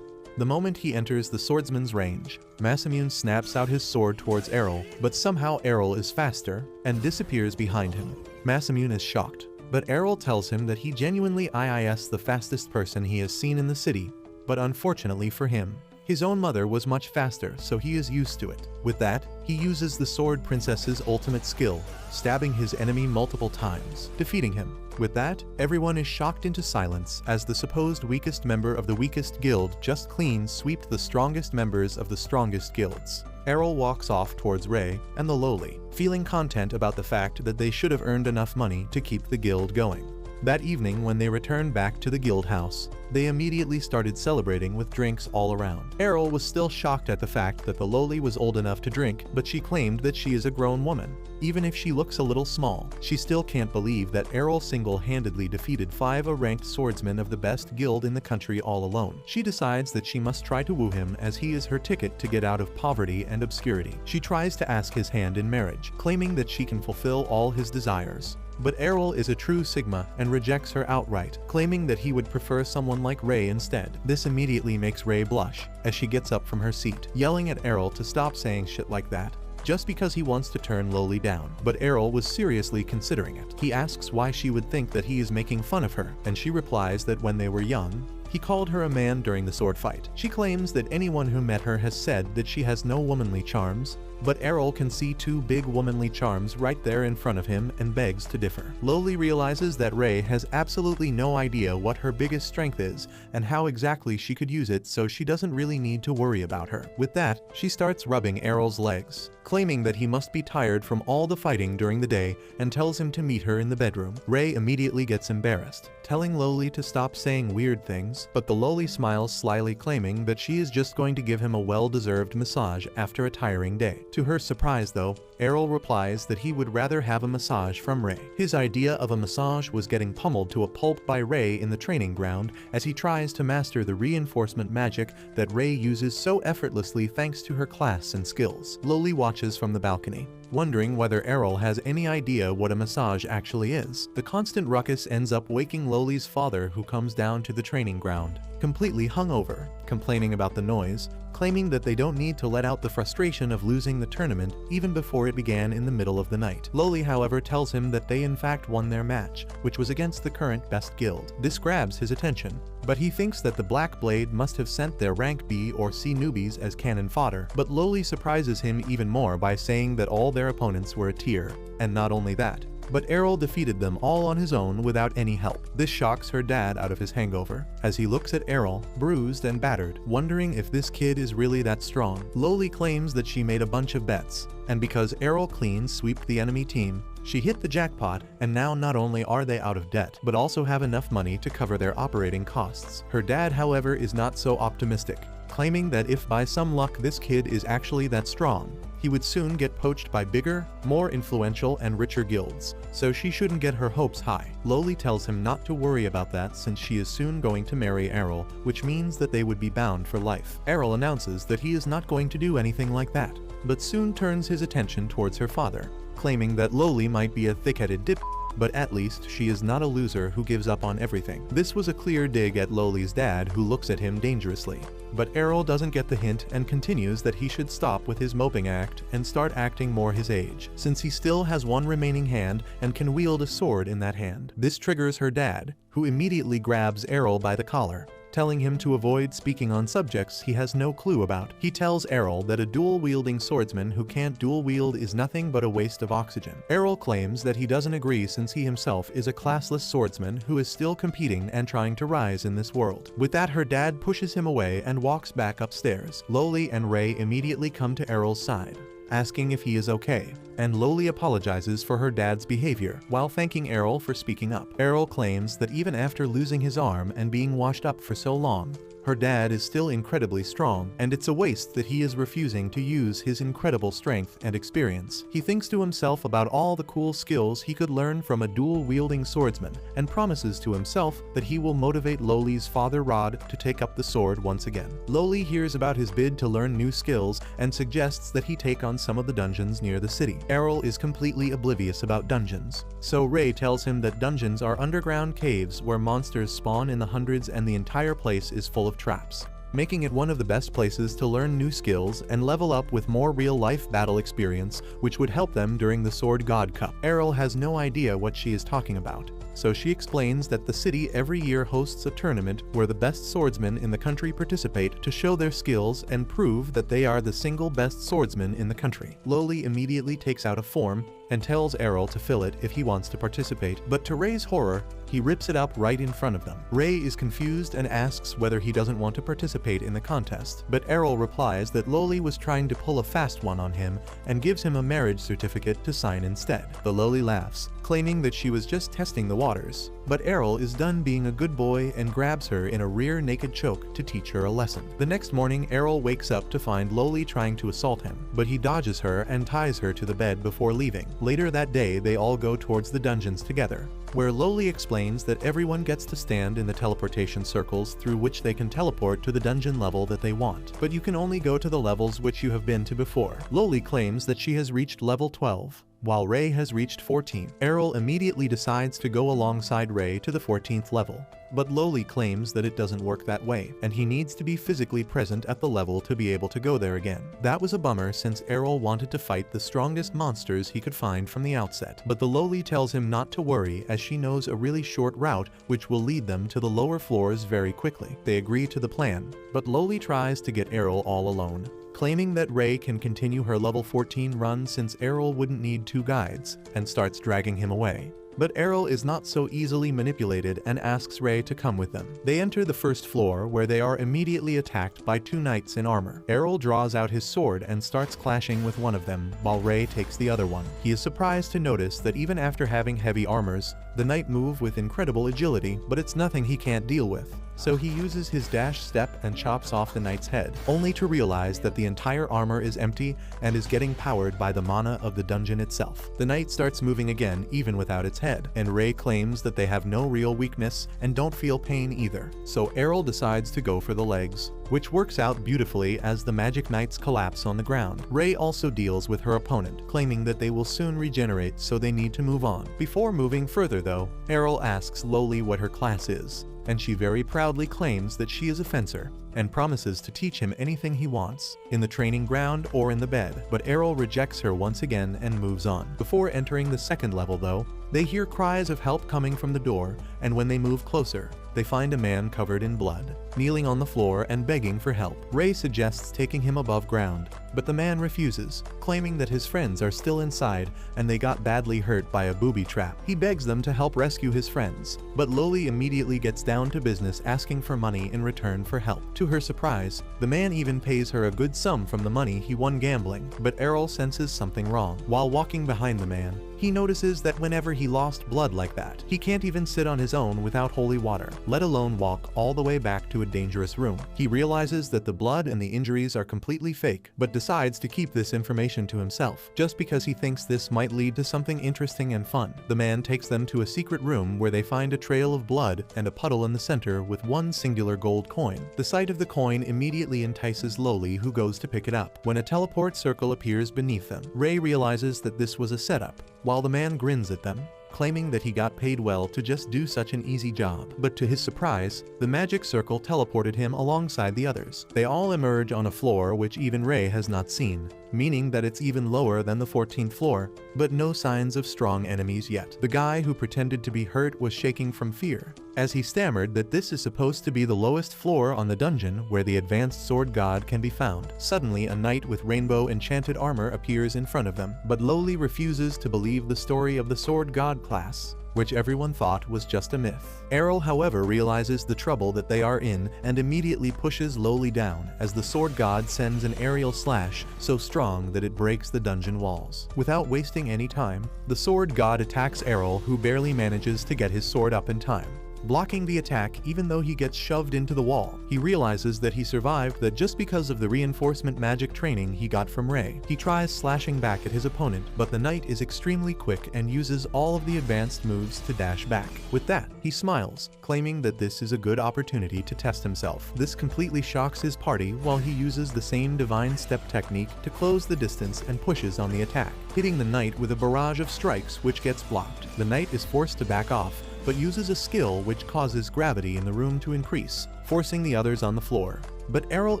Speaker 1: The moment he enters the swordsman's range, Masamune snaps out his sword towards Errol, but somehow Errol is faster and disappears behind him. Masamune is shocked, but Errol tells him that he genuinely is the fastest person he has seen in the city, but unfortunately for him, his own mother was much faster, so he is used to it. With that, he uses the Sword Princess's ultimate skill, stabbing his enemy multiple times, defeating him. With that, everyone is shocked into silence as the supposed weakest member of the weakest guild just clean sweeped the strongest members of the strongest guilds. Errol walks off towards Ray and the Loli, feeling content about the fact that they should have earned enough money to keep the guild going. That evening when they return back to the guild house, They immediately started celebrating with drinks all around. Errol was still shocked at the fact that the loli was old enough to drink, but she claimed that she is a grown woman. Even if she looks a little small, she still can't believe that Errol single-handedly defeated 5 ranked swordsmen of the best guild in the country all alone. She decides that she must try to woo him as he is her ticket to get out of poverty and obscurity. She tries to ask his hand in marriage, claiming that she can fulfill all his desires. But Errol is a true Sigma and rejects her outright, claiming that he would prefer someone like Ray instead. This immediately makes Ray blush as she gets up from her seat, yelling at Errol to stop saying shit like that, just because he wants to turn Loli down. But Errol was seriously considering it. He asks why she would think that he is making fun of her, and she replies that when they were young, he called her a man during the sword fight. She claims that anyone who met her has said that she has no womanly charms, but Errol can see 2 big womanly charms right there in front of him and begs to differ. Loli realizes that Ray has absolutely no idea what her biggest strength is and how exactly she could use it, so she doesn't really need to worry about her. With that, she starts rubbing Errol's legs, claiming that he must be tired from all the fighting during the day, and tells him to meet her in the bedroom. Ray immediately gets embarrassed, telling Loli to stop saying weird things, but the Loli smiles slyly, claiming that she is just going to give him a well-deserved massage after a tiring day. To her surprise though, Errol replies that he would rather have a massage from Ray. His idea of a massage was getting pummeled to a pulp by Ray in the training ground as he tries to master the reinforcement magic that Ray uses so effortlessly thanks to her class and skills. Loli watches from the balcony, wondering whether Errol has any idea what a massage actually is. The constant ruckus ends up waking Loli's father, who comes down to the training ground, completely hungover, complaining about the noise, claiming that they don't need to let out the frustration of losing the tournament even before it began in the middle of the night. Loli, however, tells him that they in fact won their match, which was against the current best guild. This grabs his attention, but he thinks that the Black Blade must have sent their rank B or C newbies as cannon fodder. But Loli surprises him even more by saying that all their opponents were a tier, and not only that, but Errol defeated them all on his own without any help. This shocks her dad out of his hangover, as he looks at Errol, bruised and battered, wondering if this kid is really that strong. Loli claims that she made a bunch of bets, and because Errol clean sweeped the enemy team, she hit the jackpot, and now not only are they out of debt, but also have enough money to cover their operating costs. Her dad, however, is not so optimistic, claiming that if by some luck this kid is actually that strong, he would soon get poached by bigger, more influential and richer guilds, so she shouldn't get her hopes high. Loli tells him not to worry about that since she is soon going to marry Errol, which means that they would be bound for life. Errol announces that he is not going to do anything like that, but soon turns his attention towards her father, claiming that Loli might be a thick-headed dip, but at least she is not a loser who gives up on everything. This was a clear dig at Loli's dad, who looks at him dangerously. But Errol doesn't get the hint and continues that he should stop with his moping act and start acting more his age, since he still has one remaining hand and can wield a sword in that hand. This triggers her dad, who immediately grabs Errol by the collar, telling him to avoid speaking on subjects he has no clue about. He tells Errol that a dual-wielding swordsman who can't dual-wield is nothing but a waste of oxygen. Errol claims that he doesn't agree since he himself is a classless swordsman who is still competing and trying to rise in this world. With that, her dad pushes him away and walks back upstairs. Loli and Ray immediately come to Errol's side, asking if he is okay, and Loli apologizes for her dad's behavior while thanking Errol for speaking up. Errol claims that even after losing his arm and being washed up for so long, her dad is still incredibly strong, and it's a waste that he is refusing to use his incredible strength and experience. He thinks to himself about all the cool skills he could learn from a dual-wielding swordsman, and promises to himself that he will motivate Loli's father Rod to take up the sword once again. Loli hears about his bid to learn new skills and suggests that he take on some of the dungeons near the city. Errol is completely oblivious about dungeons, so Ray tells him that dungeons are underground caves where monsters spawn in the hundreds and the entire place is full of traps, making it one of the best places to learn new skills and level up with more real-life battle experience, which would help them during the Sword God Cup. Errol has no idea what she is talking about, so she explains that the city every year hosts a tournament where the best swordsmen in the country participate to show their skills and prove that they are the single best swordsmen in the country. Loli immediately takes out a form, and tells Errol to fill it if he wants to participate, but to Ray's horror, he rips it up right in front of them. Ray is confused and asks whether he doesn't want to participate in the contest, but Errol replies that Loli was trying to pull a fast one on him and gives him a marriage certificate to sign instead. The Loli laughs, claiming that she was just testing the waters, but Errol is done being a good boy and grabs her in a rear naked choke to teach her a lesson. The next morning, Errol wakes up to find Loli trying to assault him, but he dodges her and ties her to the bed before leaving. Later that day, they all go towards the dungeons together, where Loli explains that everyone gets to stand in the teleportation circles through which they can teleport to the dungeon level that they want, but you can only go to the levels which you have been to before. Loli claims that she has reached level 12, while Ray has reached 14. Errol immediately decides to go alongside Ray to the 14th level, but Loli claims that it doesn't work that way, and he needs to be physically present at the level to be able to go there again. That was a bummer since Errol wanted to fight the strongest monsters he could find from the outset, but the Loli tells him not to worry as she knows a really short route which will lead them to the lower floors very quickly. They agree to the plan, but Loli tries to get Errol all alone, claiming that Ray can continue her level 14 run since Errol wouldn't need 2 guides, and starts dragging him away. But Errol is not so easily manipulated and asks Ray to come with them. They enter the first floor where they are immediately attacked by 2 knights in armor. Errol draws out his sword and starts clashing with one of them while Ray takes the other one. He is surprised to notice that even after having heavy armors, the knight move with incredible agility, but it's nothing he can't deal with. So he uses his dash step and chops off the knight's head, only to realize that the entire armor is empty and is getting powered by the mana of the dungeon itself. The knight starts moving again even without its head, and Ray claims that they have no real weakness and don't feel pain either. So Errol decides to go for the legs, which works out beautifully as the magic knights collapse on the ground. Ray also deals with her opponent, claiming that they will soon regenerate so they need to move on. Before moving further though, Errol asks Loli what her class is, and she very proudly claims that she is a fencer, and promises to teach him anything he wants, in the training ground or in the bed, but Errol rejects her once again and moves on. Before entering the second level though, they hear cries of help coming from the door, and when they move closer, they find a man covered in blood, kneeling on the floor and begging for help. Ray suggests taking him above ground, but the man refuses, claiming that his friends are still inside and they got badly hurt by a booby trap. He begs them to help rescue his friends, but Loli immediately gets down to business asking for money in return for help. To her surprise, the man even pays her a good sum from the money he won gambling, but Errol senses something wrong. While walking behind the man, he notices that whenever he lost blood like that, he can't even sit on his own without holy water, let alone walk all the way back to a dangerous room. He realizes that the blood and the injuries are completely fake, but decides to keep this information to himself, just because he thinks this might lead to something interesting and fun. The man takes them to a secret room where they find a trail of blood and a puddle in the center with one singular gold coin. The sight of the coin immediately entices Loli, who goes to pick it up. When a teleport circle appears beneath them, Ray realizes that this was a setup, while the man grins at them, claiming that he got paid well to just do such an easy job. But to his surprise, the magic circle teleported him alongside the others. They all emerge on a floor which even Ray has not seen, meaning that it's even lower than the 14th floor, but no signs of strong enemies yet. The guy who pretended to be hurt was shaking from fear, as he stammered that this is supposed to be the lowest floor on the dungeon where the advanced sword god can be found. Suddenly, a knight with rainbow enchanted armor appears in front of them, but Loli refuses to believe the story of the sword god class, which everyone thought was just a myth. Errol, however, realizes the trouble that they are in and immediately pushes Loli down as the sword god sends an aerial slash so strong that it breaks the dungeon walls. Without wasting any time, the sword god attacks Errol, who barely manages to get his sword up in time, blocking the attack even though he gets shoved into the wall. He realizes that he survived that just because of the reinforcement magic training he got from Ray. He tries slashing back at his opponent, but the knight is extremely quick and uses all of the advanced moves to dash back. With that, he smiles, claiming that this is a good opportunity to test himself. This completely shocks his party while he uses the same divine step technique to close the distance and pushes on the attack, hitting the knight with a barrage of strikes which gets blocked. The knight is forced to back off, but uses a skill which causes gravity in the room to increase, forcing the others on the floor. But Errol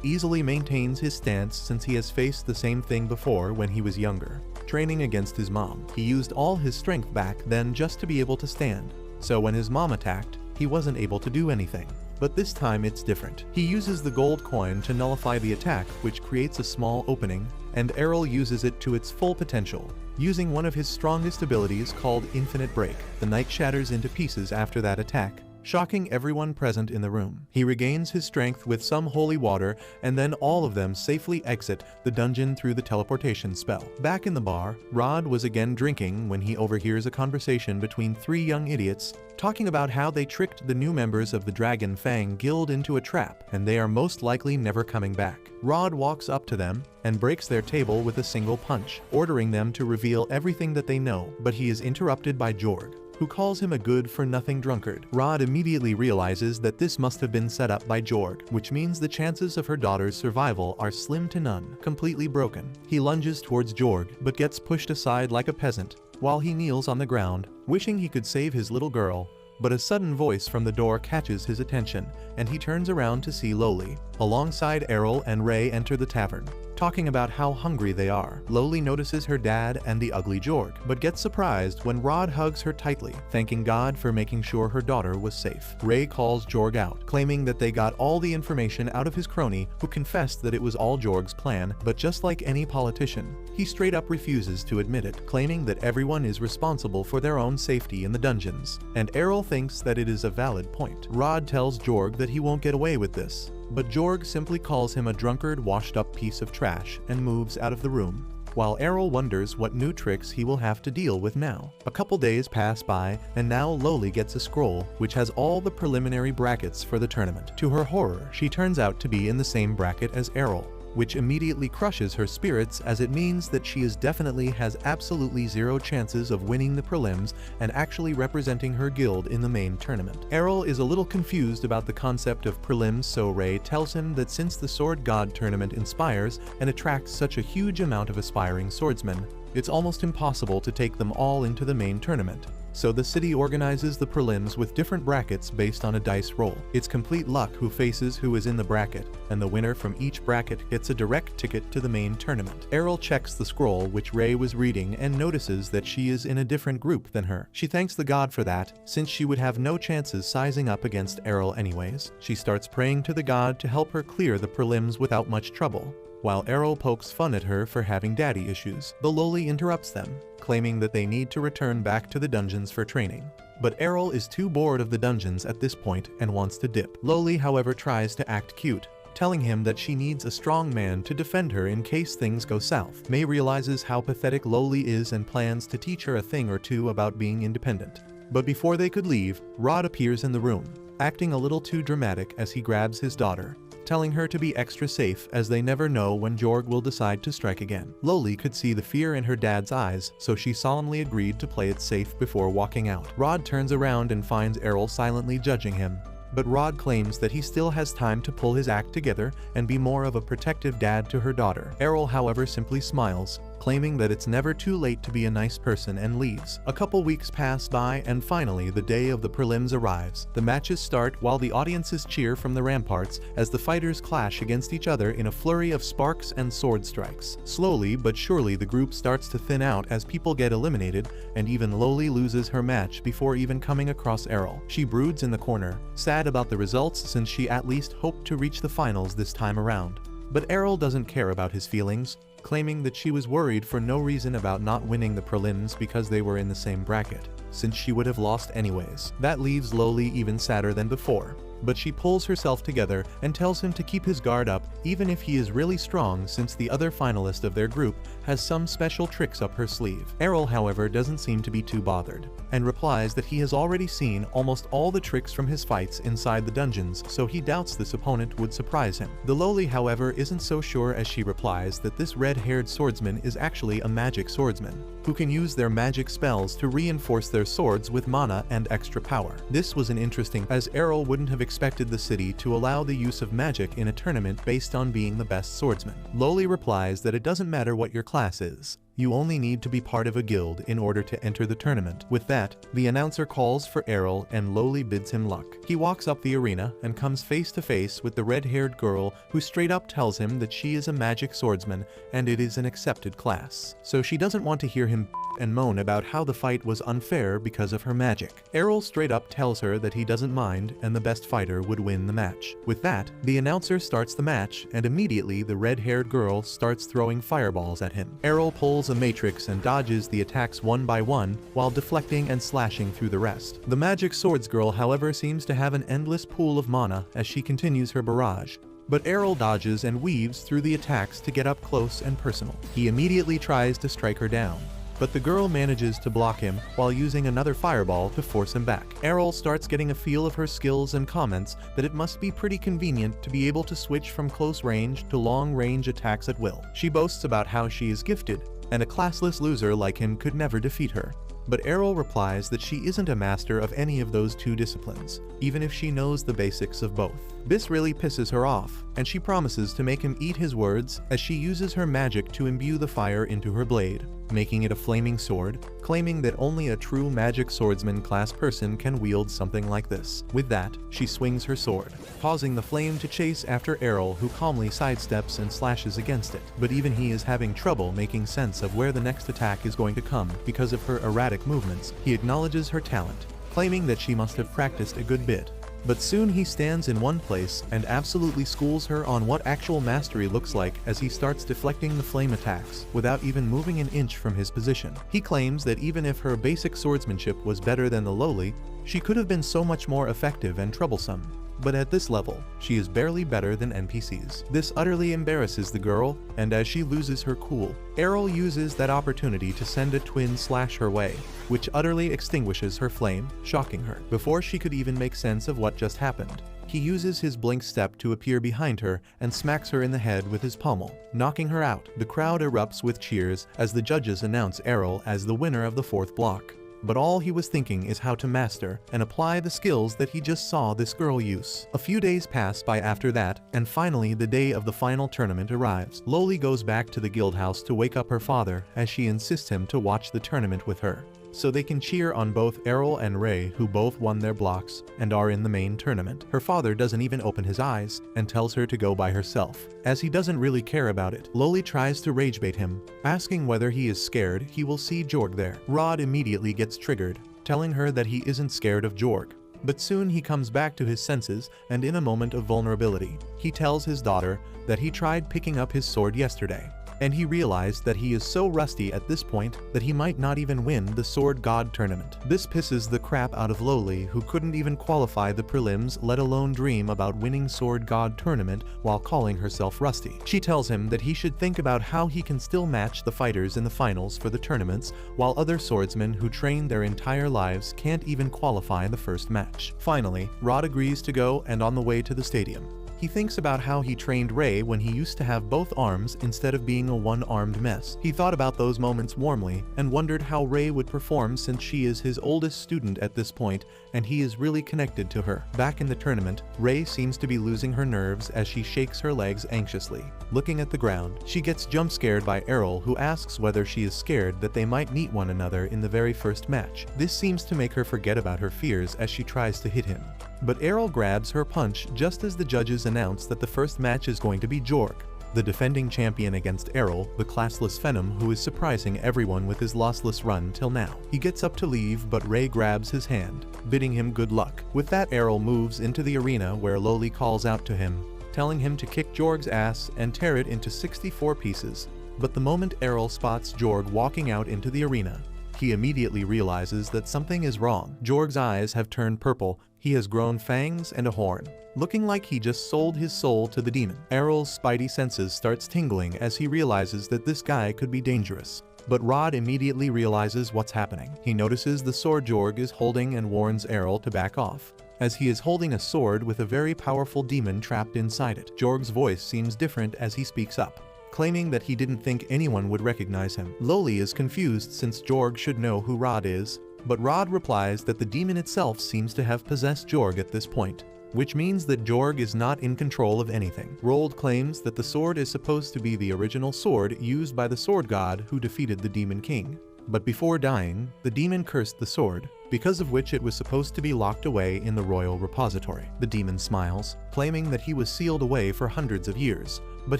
Speaker 1: easily maintains his stance since he has faced the same thing before when he was younger, training against his mom. He used all his strength back then just to be able to stand, so when his mom attacked, he wasn't able to do anything. But this time it's different. He uses the gold coin to nullify the attack, which creates a small opening, and Errol uses it to its full potential, Using one of his strongest abilities called Infinite Break, the knight shatters into pieces after that attack, shocking everyone present in the room. He regains his strength with some holy water, and then all of them safely exit the dungeon through the teleportation spell. Back in the bar, Rod was again drinking when he overhears a conversation between three young idiots talking about how they tricked the new members of the Dragon Fang Guild into a trap, and they are most likely never coming back. Rod walks up to them and breaks their table with a single punch, ordering them to reveal everything that they know, but he is interrupted by Jorg, who calls him a good-for-nothing drunkard. Rod immediately realizes that this must have been set up by Jorg, which means the chances of her daughter's survival are slim to none, completely broken. He lunges towards Jorg, but gets pushed aside like a peasant, while he kneels on the ground, wishing he could save his little girl. But a sudden voice from the door catches his attention, and he turns around to see Loli. Alongside Errol and Ray enter the tavern, talking about how hungry they are. Loli notices her dad and the ugly Jorg, but gets surprised when Rod hugs her tightly, thanking God for making sure her daughter was safe. Ray calls Jorg out, claiming that they got all the information out of his crony, who confessed that it was all Jorg's plan, but just like any politician, he straight up refuses to admit it, claiming that everyone is responsible for their own safety in the dungeons, and Errol thinks that it is a valid point. Rod tells Jorg that he won't get away with this, but Jorg simply calls him a drunkard, washed-up piece of trash and moves out of the room, while Errol wonders what new tricks he will have to deal with now. A couple days pass by, and now Loli gets a scroll which has all the preliminary brackets for the tournament. To her horror, she turns out to be in the same bracket as Errol, which immediately crushes her spirits, as it means that she has absolutely zero chances of winning the prelims and actually representing her guild in the main tournament. Errol is a little confused about the concept of prelims, so Ray tells him that since the Sword God tournament inspires and attracts such a huge amount of aspiring swordsmen, it's almost impossible to take them all into the main tournament. So the city organizes the prelims with different brackets based on a dice roll. It's complete luck who faces who is in the bracket, and the winner from each bracket gets a direct ticket to the main tournament. Errol checks the scroll which Ray was reading and notices that she is in a different group than her. She thanks the god for that, since she would have no chances sizing up against Errol anyways. She starts praying to the god to help her clear the prelims without much trouble, while Errol pokes fun at her for having daddy issues. The Loli interrupts them, claiming that they need to return back to the dungeons for training. But Errol is too bored of the dungeons at this point and wants to dip. Loli, however, tries to act cute, telling him that she needs a strong man to defend her in case things go south. May realizes how pathetic Loli is and plans to teach her a thing or two about being independent. But before they could leave, Rod appears in the room, acting a little too dramatic as he grabs his daughter, telling her to be extra safe as they never know when Jorg will decide to strike again. Loli could see the fear in her dad's eyes, so she solemnly agreed to play it safe before walking out. Rod turns around and finds Errol silently judging him, but Rod claims that he still has time to pull his act together and be more of a protective dad to her daughter. Errol, however, simply smiles, claiming that it's never too late to be a nice person, and leaves. A couple weeks pass by, and finally the day of the prelims arrives. The matches start while the audiences cheer from the ramparts as the fighters clash against each other in a flurry of sparks and sword strikes. Slowly but surely the group starts to thin out as people get eliminated, and even Loli loses her match before even coming across Errol. She broods in the corner, sad about the results since she at least hoped to reach the finals this time around. But Errol doesn't care about his feelings, claiming that she was worried for no reason about not winning the prelims because they were in the same bracket, since she would have lost anyways. That leaves Loli even sadder than before, but she pulls herself together and tells him to keep his guard up even if he is really strong, since the other finalist of their group has some special tricks up her sleeve. Errol, however, doesn't seem to be too bothered, and replies that he has already seen almost all the tricks from his fights inside the dungeons, so he doubts this opponent would surprise him. The Loli, however, isn't so sure as she replies that this red-haired swordsman is actually a magic swordsman, who can use their magic spells to reinforce their swords with mana and extra power. This was an interesting, as Errol wouldn't have expected the city to allow the use of magic in a tournament based on being the best swordsman. Loli replies that it doesn't matter what your class is, you only need to be part of a guild in order to enter the tournament. With that, the announcer calls for Errol and Loli bids him luck. He walks up the arena and comes face to face with the red-haired girl, who straight up tells him that she is a magic swordsman and it is an accepted class. So she doesn't want to hear him and moan about how the fight was unfair because of her magic. Errol straight up tells her that he doesn't mind and the best fighter would win the match. With that, the announcer starts the match, and immediately the red-haired girl starts throwing fireballs at him. Errol pulls pulls a matrix and dodges the attacks one by one while deflecting and slashing through the rest. The magic swords girl, however, seems to have an endless pool of mana as she continues her barrage. But Errol dodges and weaves through the attacks to get up close and personal. He immediately tries to strike her down, but the girl manages to block him while using another fireball to force him back. Errol starts getting a feel of her skills and comments that it must be pretty convenient to be able to switch from close range to long range attacks at will. She boasts about how she is gifted, and a classless loser like him could never defeat her. But Errol replies that she isn't a master of any of those two disciplines, even if she knows the basics of both. This really pisses her off, and she promises to make him eat his words as she uses her magic to imbue the fire into her blade, making it a flaming sword, claiming that only a true magic swordsman class person can wield something like this. With that, she swings her sword, causing the flame to chase after Errol, who calmly sidesteps and slashes against it. But even he is having trouble making sense of where the next attack is going to come because of her erratic movements. He acknowledges her talent, claiming that she must have practiced a good bit. But soon he stands in one place and absolutely schools her on what actual mastery looks like as he starts deflecting the flame attacks without even moving an inch from his position. He claims that even if her basic swordsmanship was better than the lowly, she could have been so much more effective and troublesome. But at this level, she is barely better than NPCs. This utterly embarrasses the girl, and as she loses her cool, Errol uses that opportunity to send a twin slash her way, which utterly extinguishes her flame, shocking her. Before she could even make sense of what just happened, he uses his blink step to appear behind her and smacks her in the head with his pommel, knocking her out. The crowd erupts with cheers as the judges announce Errol as the winner of the fourth block. But all he was thinking is how to master and apply the skills that he just saw this girl use. A few days pass by after that, and finally the day of the final tournament arrives. Loli goes back to the guild house to wake up her father as she insists him to watch the tournament with her, so they can cheer on both Errol and Ray, who both won their blocks and are in the main tournament. Her father doesn't even open his eyes and tells her to go by herself, as he doesn't really care about it. Loli tries to ragebait him, asking whether he is scared he will see Jorg there. Rod immediately gets triggered, telling her that he isn't scared of Jorg. But soon he comes back to his senses, and in a moment of vulnerability, he tells his daughter that he tried picking up his sword yesterday, and he realized that he is so rusty at this point that he might not even win the Sword God tournament. This pisses the crap out of Loli, who couldn't even qualify the prelims, let alone dream about winning Sword God tournament while calling herself rusty. She tells him that he should think about how he can still match the fighters in the finals for the tournaments, while other swordsmen who train their entire lives can't even qualify the first match. Finally, Rod agrees to go, and on the way to the stadium, he thinks about how he trained Ray when he used to have both arms instead of being a one-armed mess. He thought about those moments warmly and wondered how Ray would perform since she is his oldest student at this point and he is really connected to her. Back in the tournament, Ray seems to be losing her nerves as she shakes her legs anxiously, looking at the ground. She gets jump scared by Errol, who asks whether she is scared that they might meet one another in the very first match. This seems to make her forget about her fears as she tries to hit him. But Errol grabs her punch just as the judges announce that the first match is going to be Jorg, the defending champion, against Errol, the classless Phenom who is surprising everyone with his lossless run till now. He gets up to leave, but Ray grabs his hand, bidding him good luck. With that, Errol moves into the arena where Loli calls out to him, telling him to kick Jorg's ass and tear it into 64 pieces. But the moment Errol spots Jorg walking out into the arena, he immediately realizes that something is wrong. Jorg's eyes have turned purple, he has grown fangs and a horn, looking like he just sold his soul to the demon. Errol's spidey senses starts tingling as he realizes that this guy could be dangerous. But Rod immediately realizes what's happening. He notices the sword Jorg is holding and warns Errol to back off, as he is holding a sword with a very powerful demon trapped inside it. Jorg's voice seems different as he speaks up, claiming that he didn't think anyone would recognize him. Loli is confused since Jorg should know who Rod is, but Rod replies that the demon itself seems to have possessed Jorg at this point, which means that Jorg is not in control of anything. Rold claims that the sword is supposed to be the original sword used by the sword god who defeated the Demon King. But before dying, the demon cursed the sword, because of which it was supposed to be locked away in the royal repository. The demon smiles, claiming that he was sealed away for hundreds of years, but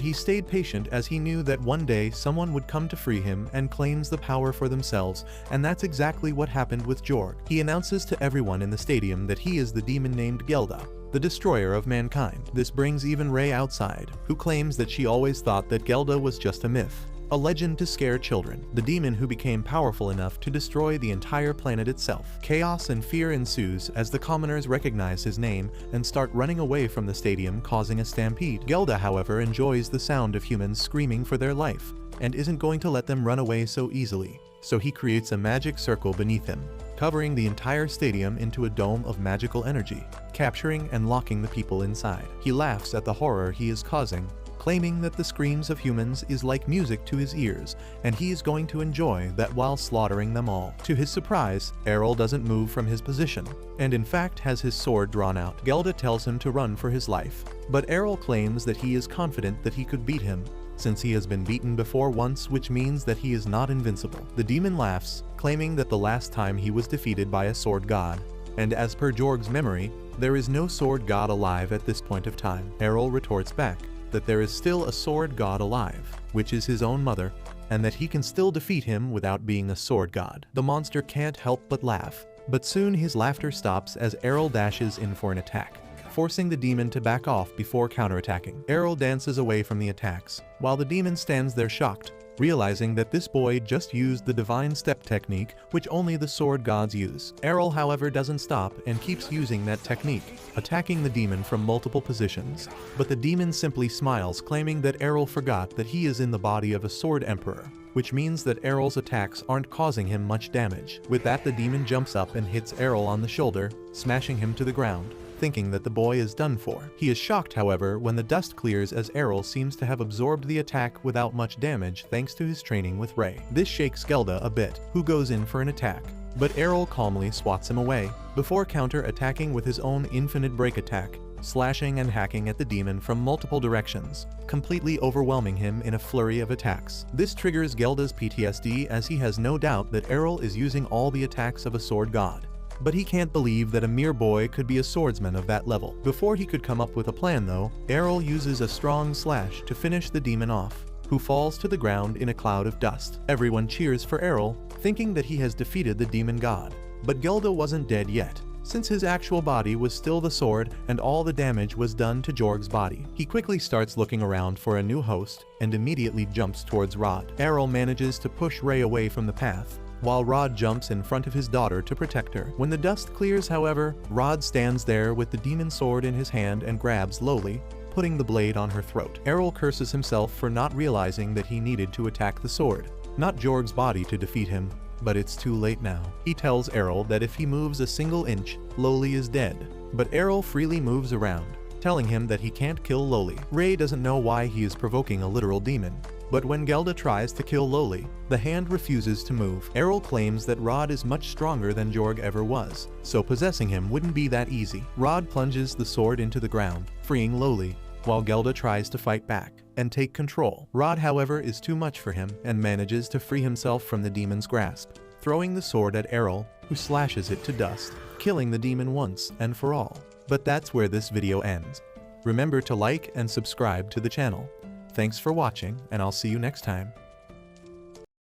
Speaker 1: he stayed patient as he knew that one day someone would come to free him and claims the power for themselves, and that's exactly what happened with Jorg. He announces to everyone in the stadium that he is the demon named Gelda, the destroyer of mankind. This brings even Ray outside, who claims that she always thought that Gelda was just a myth, a legend to scare children, the demon who became powerful enough to destroy the entire planet itself. Chaos and fear ensues as the commoners recognize his name and start running away from the stadium, causing a stampede. Gelda, however, enjoys the sound of humans screaming for their life and isn't going to let them run away so easily, so he creates a magic circle beneath him, covering the entire stadium into a dome of magical energy, capturing and locking the people inside. He laughs at the horror he is causing, claiming that the screams of humans is like music to his ears, and he is going to enjoy that while slaughtering them all. To his surprise, Errol doesn't move from his position, and in fact has his sword drawn out. Gelda tells him to run for his life, but Errol claims that he is confident that he could beat him, since he has been beaten before once, which means that he is not invincible. The demon laughs, claiming that the last time he was defeated by a sword god, and as per Jorg's memory, there is no sword god alive at this point of time. Errol retorts back that there is still a sword god alive, which is his own mother, and that he can still defeat him without being a sword god. The monster can't help but laugh, but soon his laughter stops as Errol dashes in for an attack, forcing the demon to back off before counterattacking. Errol dances away from the attacks, while the demon stands there shocked, realizing that this boy just used the divine step technique which only the sword gods use. Errol, however, doesn't stop and keeps using that technique, attacking the demon from multiple positions, but the demon simply smiles, claiming that Errol forgot that he is in the body of a sword emperor, which means that Errol's attacks aren't causing him much damage. With that, the demon jumps up and hits Errol on the shoulder, smashing him to the ground, thinking that the boy is done for. He is shocked, however, when the dust clears as Errol seems to have absorbed the attack without much damage thanks to his training with Ray. This shakes Gelda a bit, who goes in for an attack, but Errol calmly swats him away, before counter-attacking with his own infinite break attack, slashing and hacking at the demon from multiple directions, completely overwhelming him in a flurry of attacks. This triggers Gelda's PTSD as he has no doubt that Errol is using all the attacks of a sword god, but he can't believe that a mere boy could be a swordsman of that level. Before he could come up with a plan though, Errol uses a strong slash to finish the demon off, who falls to the ground in a cloud of dust. Everyone cheers for Errol, thinking that he has defeated the demon god. But Gelda wasn't dead yet, since his actual body was still the sword and all the damage was done to Jorg's body. He quickly starts looking around for a new host and immediately jumps towards Rod. Errol manages to push Ray away from the path, while Rod jumps in front of his daughter to protect her. When the dust clears, however, Rod stands there with the demon sword in his hand and grabs Loli, putting the blade on her throat. Errol curses himself for not realizing that he needed to attack the sword, not Jorg's body, to defeat him, but it's too late now. He tells Errol that if he moves a single inch, Loli is dead, but Errol freely moves around, telling him that he can't kill Loli. Ray doesn't know why he is provoking a literal demon, but when Gelda tries to kill Loli, the hand refuses to move. Errol claims that Rod is much stronger than Jorg ever was, so possessing him wouldn't be that easy. Rod plunges the sword into the ground, freeing Loli, while Gelda tries to fight back and take control. Rod, however, is too much for him and manages to free himself from the demon's grasp, throwing the sword at Errol, who slashes it to dust, killing the demon once and for all. But that's where this video ends. Remember to like and subscribe to the channel. Thanks for watching, and I'll see you next time.